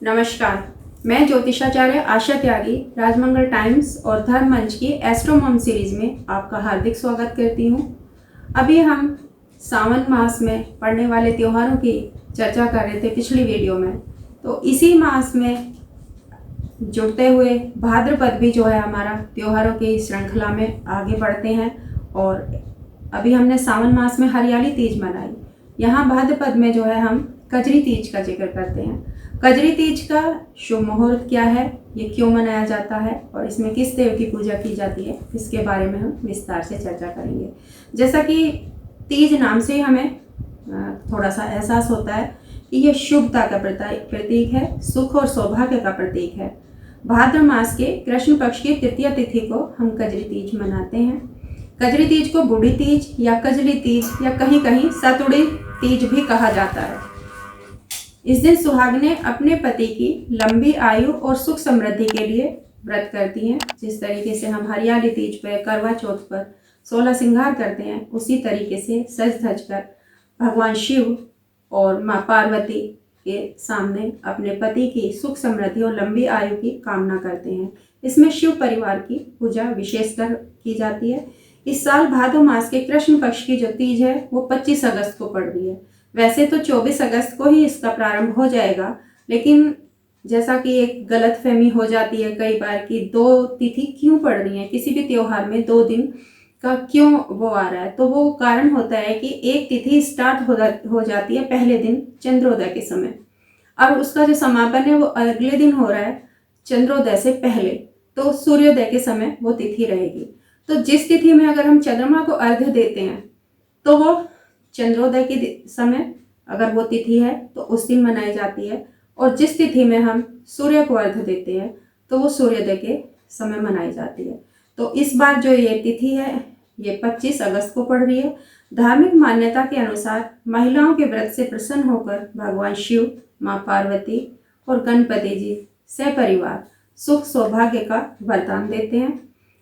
नमस्कार, मैं ज्योतिषाचार्य आशा त्यागी राजमंगल टाइम्स और धर्म मंच की एस्ट्रोमॉम सीरीज में आपका हार्दिक स्वागत करती हूँ। अभी हम सावन मास में पड़ने वाले त्योहारों की चर्चा कर रहे थे पिछली वीडियो में। तो इसी मास में जुड़ते हुए भाद्रपद भी जो है हमारा त्योहारों की श्रृंखला में आगे बढ़ते हैं। और अभी हमने सावन मास में हरियाली तीज मनाई। यहाँ भाद्रपद में जो है हम कजरी तीज का जिक्र करते हैं। कजरी तीज का शुभ मुहूर्त क्या है, ये क्यों मनाया जाता है और इसमें किस देव की पूजा की जाती है, इसके बारे में हम विस्तार से चर्चा करेंगे। जैसा कि तीज नाम से हमें थोड़ा सा एहसास होता है कि ये शुभता का प्रतीक है, सुख और सौभाग्य का प्रतीक है। भाद्र मास के कृष्ण पक्ष की तृतीया तिथि को हम कजरी तीज मनाते हैं। कजरी तीज को बूढ़ी तीज या कजली तीज या कहीं कहीं सतुड़ी तीज भी कहा जाता है। इस दिन सुहागनें अपने पति की लंबी आयु और सुख समृद्धि के लिए व्रत करती हैं। जिस तरीके से हम हरियाली तीज पर, करवा चौथ पर 16 श्रृंगार करते हैं, उसी तरीके से सज धज कर भगवान शिव और माँ पार्वती के सामने अपने पति की सुख समृद्धि और लंबी आयु की कामना करते हैं। इसमें शिव परिवार की पूजा विशेषकर की जाती है। इस साल भादो मास के कृष्ण पक्ष की जो तीज है वो 25 अगस्त को पड़ रही है। वैसे तो 24 अगस्त को ही इसका प्रारंभ हो जाएगा, लेकिन जैसा कि एक गलतफहमी हो जाती है कई बार कि दो तिथि क्यों पड़ रही है, किसी भी त्योहार में 2 दिन का क्यों वो आ रहा है। तो वो कारण होता है कि एक तिथि स्टार्ट हो जाती है पहले दिन चंद्रोदय के समय, और उसका जो समापन है वो अगले दिन हो रहा है चंद्रोदय से पहले, तो सूर्योदय के समय वो तिथि रहेगी। तो जिस तिथि में अगर हम चंद्रमा को अर्घ्य देते हैं तो वो चंद्रोदय के समय अगर वो तिथि है तो उस दिन मनाई जाती है, और जिस तिथि में हम सूर्य को अर्घ्य देते हैं तो वो सूर्योदय के समय मनाई जाती है। तो इस बार जो ये तिथि है ये 25 अगस्त को पड़ रही है। धार्मिक मान्यता के अनुसार महिलाओं के व्रत से प्रसन्न होकर भगवान शिव, माँ पार्वती और गणपति जी सपरिवार सुख सौभाग्य का वरदान देते हैं।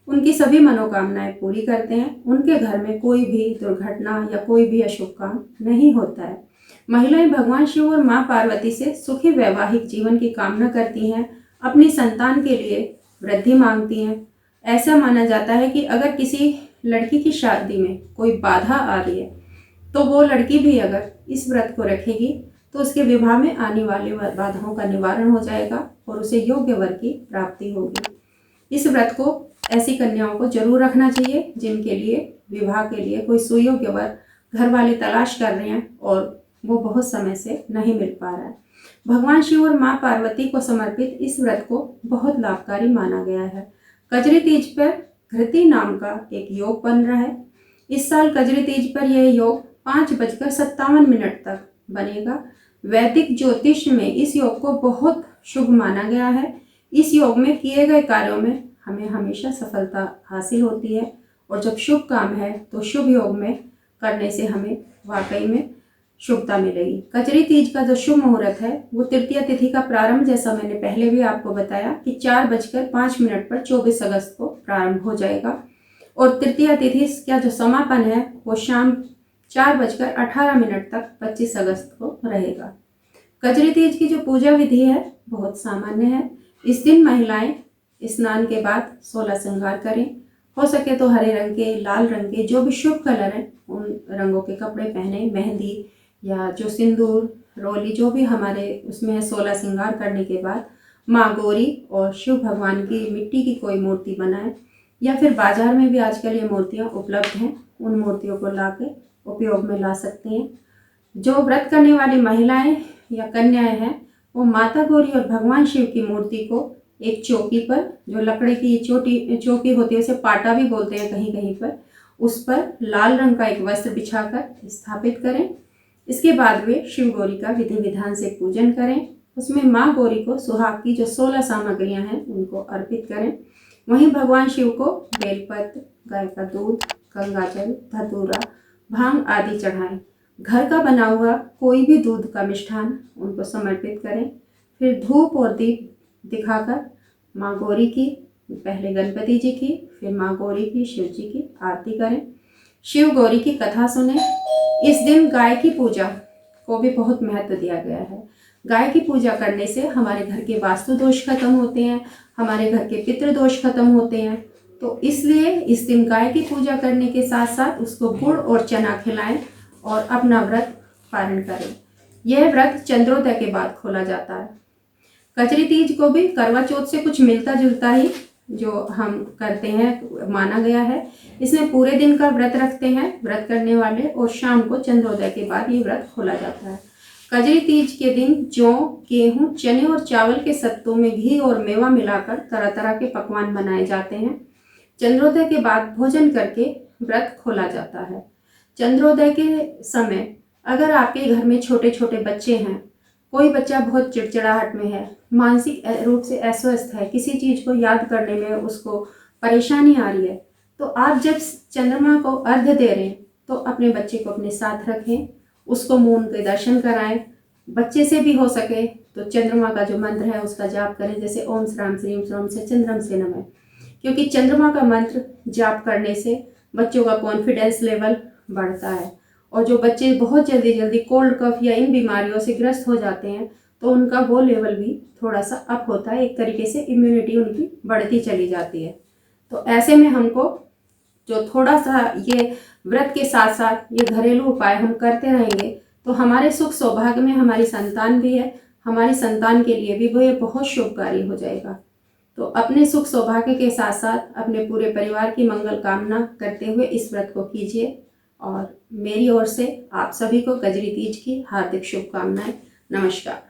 उनकी सभी मनोकामनाएं पूरी करते हैं। उनके घर में कोई भी दुर्घटना या कोई भी अशुभ काम नहीं होता है। महिलाएं भगवान शिव और मां पार्वती से सुखी वैवाहिक जीवन की कामना करती हैं, अपनी संतान के लिए वृद्धि मांगती हैं। ऐसा माना जाता है कि अगर किसी लड़की की शादी में कोई बाधा आ रही है तो वो लड़की भी अगर इस व्रत को रखेगी तो उसके विवाह में आने वाली बाधाओं का निवारण हो जाएगा और उसे योग्य वर की प्राप्ति होगी। इस व्रत को ऐसी कन्याओं को जरूर रखना चाहिए जिनके लिए विवाह के लिए कोई सुयोग्य वर घर वाले तलाश कर रहे हैं और वो बहुत समय से नहीं मिल पा रहा है। भगवान शिव और माँ पार्वती को समर्पित इस व्रत को बहुत लाभकारी माना गया है। कजरी तीज पर घृति नाम का एक योग बन रहा है। इस साल कजरी तीज पर यह योग 5:57 तक बनेगा। वैदिक ज्योतिष में इस योग को बहुत शुभ माना गया है। इस योग में किए गए कार्यों में हमें हमेशा सफलता हासिल होती है, और जब शुभ काम है तो शुभ योग में करने से हमें वाकई में शुभता मिलेगी। कजरी तीज का जो शुभ मुहूर्त है वो तृतीया तिथि का प्रारंभ, जैसा मैंने पहले भी आपको बताया कि 4:05 पर 24 अगस्त को प्रारंभ हो जाएगा, और तृतीया तिथि का जो समापन है वो शाम 4:18 तक 25 अगस्त को रहेगा। कजरी तीज की जो पूजा विधि है बहुत सामान्य है। इस दिन महिलाएं स्नान के बाद 16 श्रृंगार करें। हो सके तो हरे रंग के, लाल रंग के, जो भी शुभ कलर हैं उन रंगों के कपड़े पहने। मेहंदी या जो सिंदूर, रोली, जो भी हमारे उसमें 16 श्रृंगार करने के बाद माँ गौरी और शिव भगवान की मिट्टी की कोई मूर्ति बनाएं, या फिर बाजार में भी आजकल ये मूर्तियाँ उपलब्ध हैं, उन मूर्तियों को ला के उपयोग में ला सकते हैं। जो व्रत करने वाली महिलाएं या कन्याएं हैं वो माता गौरी और भगवान शिव की मूर्ति को एक चौकी पर, जो लकड़ी की चौकी होती है, उसे पाटा भी बोलते हैं कहीं कहीं पर, उस पर लाल रंग का एक वस्त्र बिछाकर स्थापित करें। इसके बाद वे शिव गौरी का विधि विधान से पूजन करें। उसमें माँ गौरी को सुहाग की जो 16 सामग्रियां हैं उनको अर्पित करें। वहीं भगवान शिव को बेलपत्र, गाय का दूध, गंगाजल, धतूरा, भांग आदि चढ़ाएं। घर का बना हुआ कोई भी दूध का मिष्ठान उनको समर्पित करें। फिर धूप और दीप दिखाकर माँ गौरी की, पहले गणपति जी की, फिर माँ गौरी की, शिव जी की आरती करें। शिव गौरी की कथा सुने। इस दिन गाय की पूजा को भी बहुत महत्व दिया गया है। गाय की पूजा करने से हमारे घर के वास्तु दोष खत्म होते हैं, हमारे घर के पितृ दोष खत्म होते हैं। तो इसलिए इस दिन गाय की पूजा करने के साथ साथ उसको गुड़ और चना खिलाएं और अपना व्रत पालन करें। यह व्रत चंद्रोदय के बाद खोला जाता है। कजरी तीज को भी करवा चौथ से कुछ मिलता जुलता ही जो हम करते हैं माना गया है। इसमें पूरे दिन का व्रत रखते हैं व्रत करने वाले और शाम को चंद्रोदय के बाद ये व्रत खोला जाता है। कजरी तीज के दिन जौ, गेहूं, चने और चावल के सत्तों में घी और मेवा मिलाकर तरह तरह के पकवान बनाए जाते हैं। चंद्रोदय के बाद भोजन करके व्रत खोला जाता है। चंद्रोदय के समय अगर आपके घर में छोटे छोटे बच्चे हैं, कोई बच्चा बहुत चिड़चिड़ाहट में है, मानसिक रूप से अस्वस्थ है, किसी चीज़ को याद करने में उसको परेशानी आ रही है, तो आप जब चंद्रमा को अर्घ्य दे रहे हैं तो अपने बच्चे को अपने साथ रखें, उसको मून के दर्शन कराएं। बच्चे से भी हो सके तो चंद्रमा का जो मंत्र है उसका जाप करें, जैसे ओम श्राम श्रीम श्रोम से चंद्रम से नमः। क्योंकि चंद्रमा का मंत्र जाप करने से बच्चों का कॉन्फिडेंस लेवल बढ़ता है और जो बच्चे बहुत जल्दी जल्दी कोल्ड कफ या इन बीमारियों से ग्रस्त हो जाते हैं तो उनका वो लेवल भी थोड़ा सा अप होता है, एक तरीके से इम्यूनिटी उनकी बढ़ती चली जाती है। तो ऐसे में हमको जो थोड़ा सा ये व्रत के साथ साथ ये घरेलू उपाय हम करते रहेंगे तो हमारे सुख सौभाग्य में हमारी संतान भी है, हमारी संतान के लिए भी वो ये बहुत शुभकारी हो जाएगा। तो अपने सुख सौभाग्य के साथ साथ अपने पूरे परिवार की मंगल कामना करते हुए इस व्रत को कीजिए और मेरी ओर से आप सभी को कजरी तीज की हार्दिक शुभकामनाएं। नमस्कार।